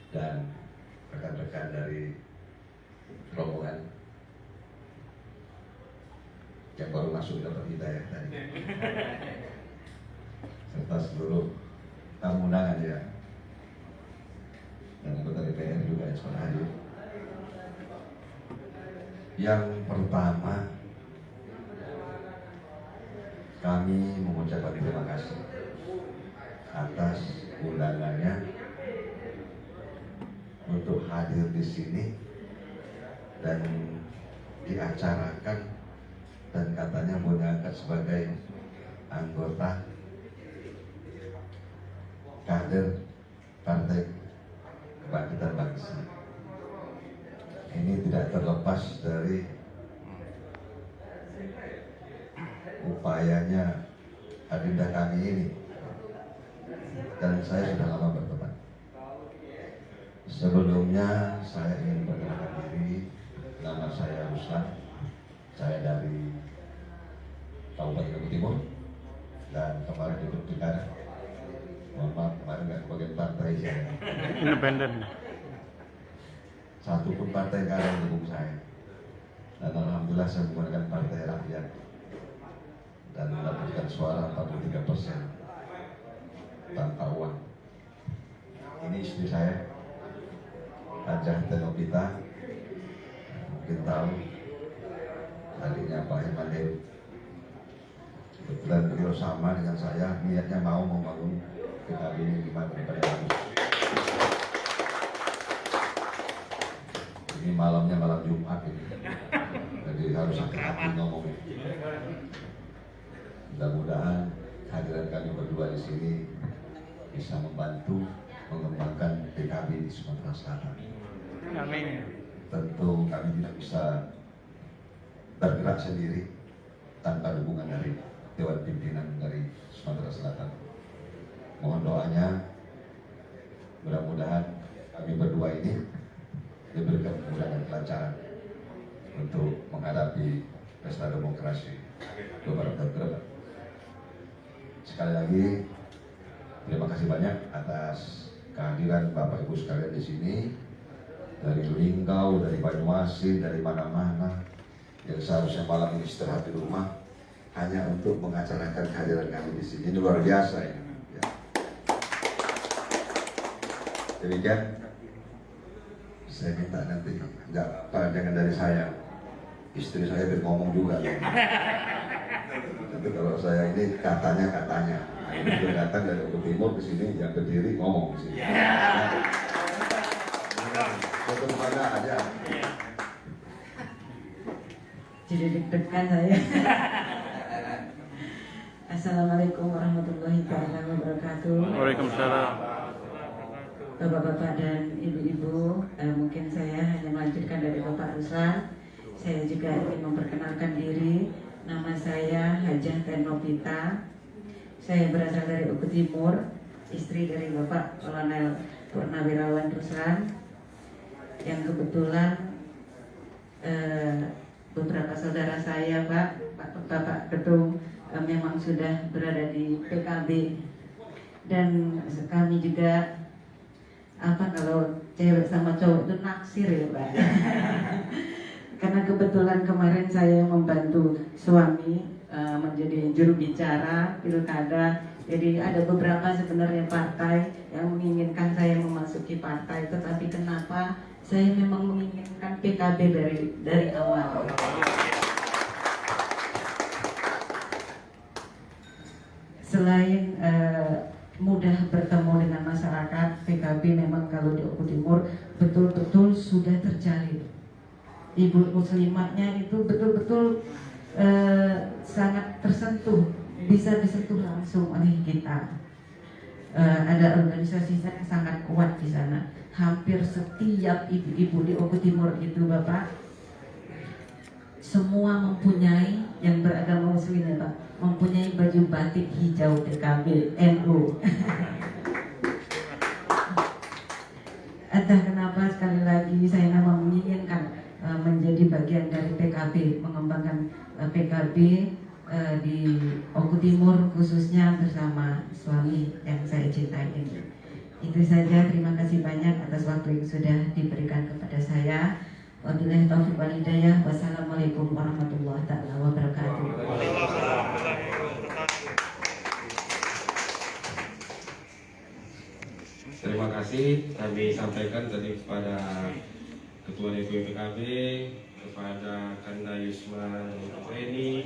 dan rekan-rekan dari rombongan yang baru masuk dapat hidayah tadi, serta seluruh tamu undangan ya, dan anggota DPR juga yang sudah hadir. Yang pertama, kami mengucapkan terima kasih atas undangannya untuk hadir di sini dan diacarakan dan katanya mau diangkat sebagai anggota kader Partai Kebangkitan Bangsa. Ini tidak terlepas dari upayanya adinda kami ini, dan saya sudah lama berteman. Sebelumnya saya ingin perkenalkan diri, nama saya Ruslan, saya dari Kabupaten Lombok Timur, dan kemarin ikut pilkada. Mohon maaf kemarin nggak kebagian partai saya. Independen. Satu pun partai nggak ada yang mendukung saya. Dan alhamdulillah saya menggunakan Partai Rakyat dan mendapatkan suara 43% tanpa uang. Ini istri saya, Hajah Tenopita, mungkin tahu, adiknya Pak Imanin. Kebetulan beliau sama dengan saya, niatnya mau membangun PKB ini gimana daripada bagus. Ini malamnya malam Jumat ini, jadi harus hati-hati ngomongnya. Mudah-mudahan kehadiran kami berdua di sini bisa membantu mengembangkan PKB di Sumatera Selatan. Amin. Tentu kami tidak bisa bergerak sendiri tanpa dukungan dari Dewan Pimpinan dari Sumatera Selatan. Mohon doanya, mudah-mudahan kami berdua ini diberikan kemudahan kelancaran untuk menghadapi pesta demokrasi beberapa tahun ke depan. Sekali lagi, terima kasih banyak atas kehadiran Bapak Ibu sekalian di sini, dari Linggau, dari Banyuasin, dari mana-mana, yang seharusnya malam ini istirahat di rumah hanya untuk mengacarakan kehadiran kami di sini. Ini luar biasa ya. Demikian, saya minta nanti jangan dari saya, istri saya biar ngomong juga. Tapi kalau saya ini katanya, itu datang dari Lombok Timur ke sini, yang berdiri ngomong di sini. Foto pada aja. Jadi deg-degan saya. Assalamualaikum warahmatullahi wabarakatuh. Waalaikumsalam. Bapak-bapak dan ibu-ibu, mungkin saya hanya melanjutkan dari Bapak Ruslan. Saya juga ingin memperkenalkan diri. Nama saya Hajah Tenopita. Saya berasal dari Oku Timur, istri dari Bapak Kolonel Purnawirawan Ruslan, yang kebetulan beberapa saudara saya, Bapak Ketum, memang sudah berada di PKB, dan kami juga kalau cewek sama cowok itu naksir ya Pak. Karena kebetulan kemarin saya membantu suami menjadi juru bicara pilkada. Jadi ada beberapa sebenarnya partai yang menginginkan saya memasuki partai, tetapi kenapa saya memang menginginkan PKB dari awal. Selain mudah bertemu dengan masyarakat, PKB memang kalau di Oku Timur betul-betul sudah terjalin. Ibu muslimatnya itu betul-betul sangat tersentuh, bisa disentuh langsung oleh kita. Ada organisasi yang sangat kuat di sana. Hampir setiap ibu-ibu di Oku Timur itu Bapak, semua mempunyai, yang beragama muslim ya Pak, mempunyai baju batik hijau PKB NU. Entah kenapa sekali lagi saya memang menginginkan menjadi bagian dari PKB, mengembangkan PKB di Oku Timur khususnya bersama suami yang saya cintai ini. Itu saja, terima kasih banyak atas waktu yang sudah diberikan kepada saya. Wabillahi taufiq wal hidayah. Wassalamualaikum warahmatullahi taala wabarakatuh. Terima kasih kami sampaikan tadi kepada Ketua DPW PKB, kepada Kanda Yusman Reni,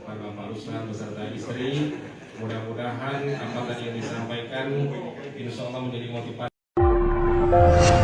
kepada Pak Ruslan beserta istri. Mudah-mudahan apa tadi yang disampaikan insya Allah menjadi motivasi.